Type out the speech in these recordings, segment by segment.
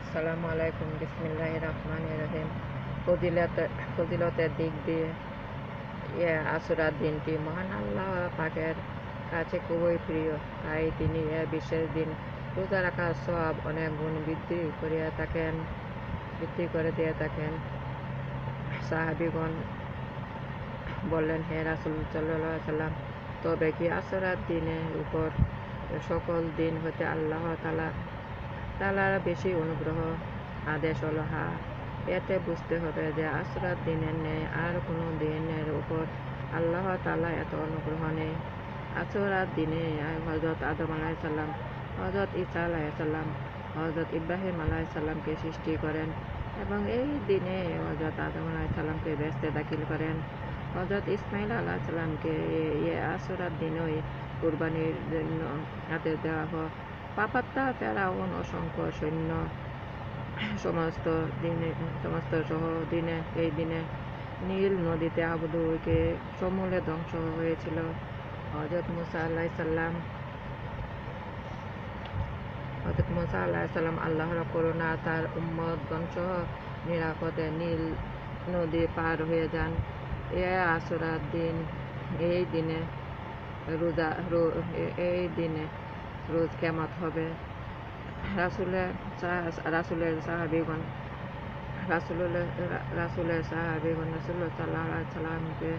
আসসালামু আলাইকুম। বিসমিল্লাহির রহমানির রহিম। ফজিলতের দিক দিয়ে আশুরার দিনটি মহান আল্লাহ পাকের কাছে খুবই প্রিয়। তাই তিনি বিশেষ দিন রোজা রাখার সওয়াব অনেক গুণ বৃদ্ধি করে দিয়ে থাকেন। সাহাবীগণ বললেন, হে রাসূল সাল্লাল্লাহু আলাইহি ওয়াসাল্লাম, তবে কি আশুরার দিনের উপর সকল দিন হতে আল্লাহ তাআলার বেশি অনুগ্রহ আদেশ হলো? হ্যাঁ। এতে বুঝতে হবে যে আশুরার দিনের ন্যায় আর কোনো দিনের উপর আল্লাহ তাআলা এত অনুগ্রহ নেই। আশুরার দিনে হযরত আদম আলাইহিস সালাম, হযরত ঈসা আলাইহিস সালাম, হযরত ইব্রাহিম আলাইহিস সালামকে সৃষ্টি করেন এবং এই দিনে হযরত আদম আলাইহিস সালামকে বেহেশতে দাখিল করেন। হযরত ইসমাঈল আলাইহিস সালামকে আশুরার দিনই কুরবানির জন্য আদেশ দেওয়া হয়। পাপাত্তা ফেরাউন অসংখ্য সৈন্য সমস্ত এই দিনে নীল নদীতে আবদুকে সমূলে ধ্বংস হয়েছিল। হযরত মুসা আলাইহিস সালাম আল্লাহর করুণা তার উম্মতগণ সহ নিরাপদে নীল নদী পার হয়ে যান। আশুরার দিন এই দিনে রোজ কিয়ামত হবে। রাসূলের সাহাবীগণ রাসূলুল্লাহ সাল্লাল্লাহু আলাইহি সাল্লামকে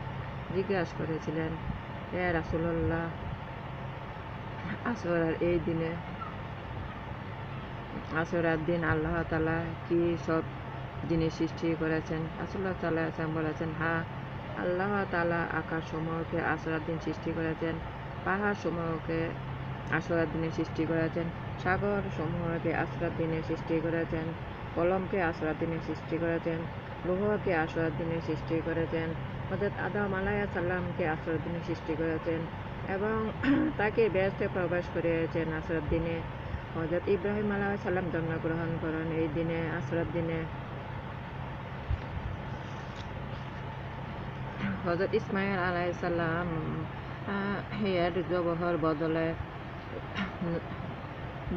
জিজ্ঞাসা করেছিলেন, হে রাসূলুল্লাহ, আশুরার দিন আল্লাহ তাআলা কি সব জিনিস সৃষ্টি করেছেন? রাসূলুল্লাহ সাল্লাল্লাহু আলাইহি ওয়াসাল্লাম বলেছেন, হ্যাঁ, আল্লাহ তাআলা আকাশসমূহকে আশুরার দিন সৃষ্টি করেছেন, পাহাড়সমূহকে আশুরার দিনে সৃষ্টি করেছেন, সাগর সমূহকে আশুরার দিনে সৃষ্টি করেছেন, কলমকে আশুরার দিনে সৃষ্টি করেছেন, লৌহকে আশুরার দিনে সৃষ্টি করেছেন, হযরত আদম আলাইহিস সালামকে আশুরার দিনে সৃষ্টি করেছেন এবং তাকে বেহেশতে প্রবেশ করিয়েছেন আশুরার দিনে। হযরত ইব্রাহিম আলাইহিস সালাম জন্মগ্রহণ করেন এই দিনে, আশুরার দিনে। হযরত ইসমাঈল আলাইহিস সালাম এর জবহর বদলে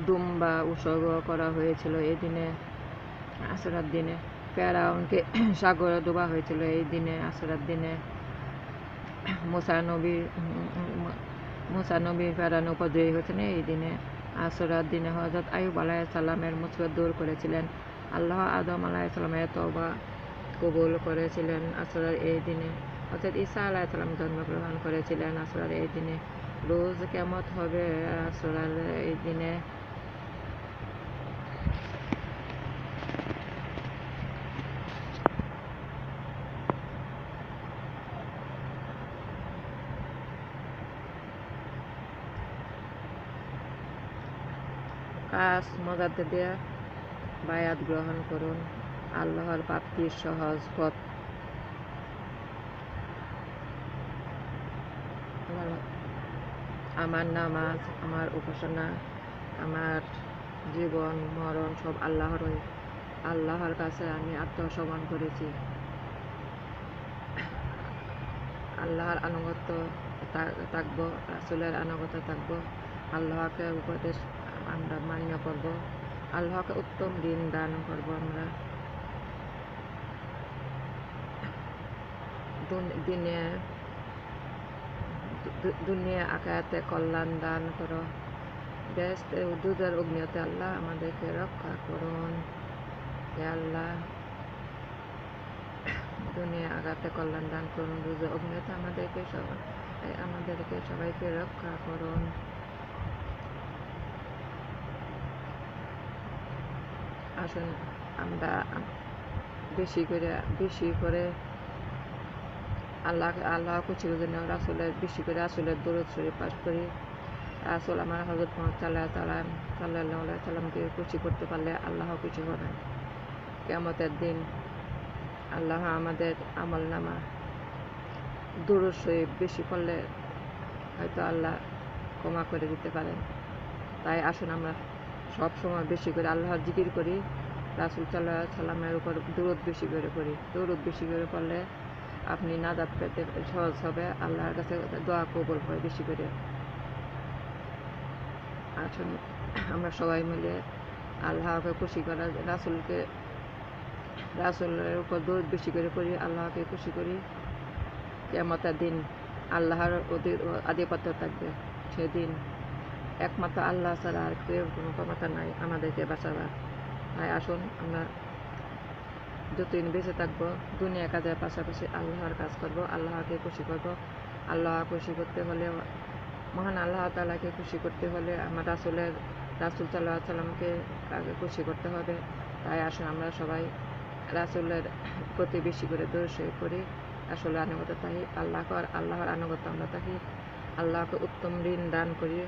দুম্বা উৎসর্গ করা হয়েছিল এই দিনে, আশুরার দিনে। ফেরাউনকে সাগরে ডোবা হয়েছিল এই দিনে, আশুরার দিনে। মুসা নবী ফেরাউন উপদ্রবী হয়েছেন এই দিনে, আশুরার দিনে। হযরত আইয়ুব আলাইহিস সালামের মুসিবত দূর করেছিলেন। আল্লাহ আদম আলাইহিস সালামের তওবা কবুল করেছিলেন আশুরার এই দিনে। হযরত ঈসা আলাইহিস সালাম জন্মগ্রহণ করেছিলেন আশুরার এই দিনে। রোজ কিয়ামত হবে আশুরার এই দিনে। কাজ মুজাদ্দিদে বায়াত গ্রহণ করুন। আল্লাহর প্রাপ্তির সহজ পথ। আমার নামাজ, আমার উপাসনা, আমার জীবন মরণ সব আল্লাহর কাছে আমি আত্মসমর্পণ করেছি। আল্লাহর আনুগত্য থাকবো, রাসূলের আনুগত্য থাকবো, আল্লাহকে উপদেশ আমরা মান্য করব, আল্লাহকে উত্তম দিন দান করব। আমরা দুনিয়া আখিরাতে কল্যাণ দান করো। বেহেশতে দুজার অগ্নিতে আল্লাহ আমাদেরকে রক্ষা করুন। হে আল্লাহ, দুনিয়া আখিরাতে কল্যাণ দান করুন, দুজার অগ্নিতে আমাদেরকে সবাইকে রক্ষা করুন। আসুন আমরা বেশি করে আল্লাহ খুশির জন্য বেশি করে রাসূলের দরুদ শরীফ পাঠ করি। রাসূল আমার হযরত মুহাম্মদ সাল্লাল্লাহু আলাইহি সাল্লামকে খুশি করতে পারলে আল্লাহ খুশি হবেন। কিয়ামতের দিন আল্লাহ আমাদের আমলনামা দরুদ শরীফ বেশি পড়লে হয়তো আল্লাহ ক্ষমা করে দিতে পারেন। তাই আসুন আমরা সব সময় বেশি করে আল্লাহর জিকির করি, রাসূল সাল্লাল্লাহু আলাইহি সাল্লামের উপর দরুদ বেশি করে পড়ি। দরুদ বেশি করে পড়লে আপনি নাজাত পেতে সহজ হবে, আল্লাহর কাছে দোয়া কবুল হয় বেশি করে। আসুন আমরা সবাই মিলে আল্লাহকে খুশি করা, রাসূলের উপর দরুদ বেশি করে পড়ি, আল্লাহকে খুশি করি। কিয়ামতের দিন আল্লাহর আধিপত্য থাকবে। সেদিন একমাত্র আল্লাহ ছাড়া আর কেউ কোনো ক্ষমতা নাই আমাদেরকে বাঁচাবার। তাই আসুন আমরা যতদিন বেঁচে থাকবো দুনিয়া কাজের পাশাপাশি আল্লাহর কাজ করব, আল্লাহকে খুশি করব। আল্লাহ খুশি করতে হলে, মহান আল্লাহ তাআলাকে খুশি করতে হলে আমার রাসূল সাল্লাল্লাহু আলাইহি সাল্লামকে আগে খুশি করতে হবে। তাই আসুন আমরা সবাই রাসূলের প্রতি বেশি করে দরুদ শরীফ পড়ি, আসলে আনুগত্য থাকি, আল্লাহর আনুগত্য আমরা থাকি, আল্লাহকে উত্তম ঋণ দান করি,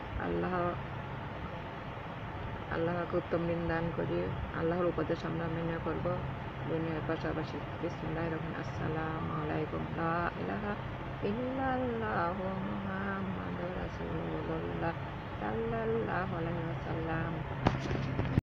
আল্লাহকে উত্তম ঋণ দান করি, আল্লাহর উপদেশ আমরা মেনে করব দুনিয়ার পাশাপাশি। বিসমিল্লাহির রহমানির রহিম। আসসালামু আলাইকুম। লা ইলাহা ইল্লাল্লাহু মুহাম্মাদুর রাসূলুল্লাহ সাল্লাল্লাহু আলাইহি ওয়াসাল্লাম।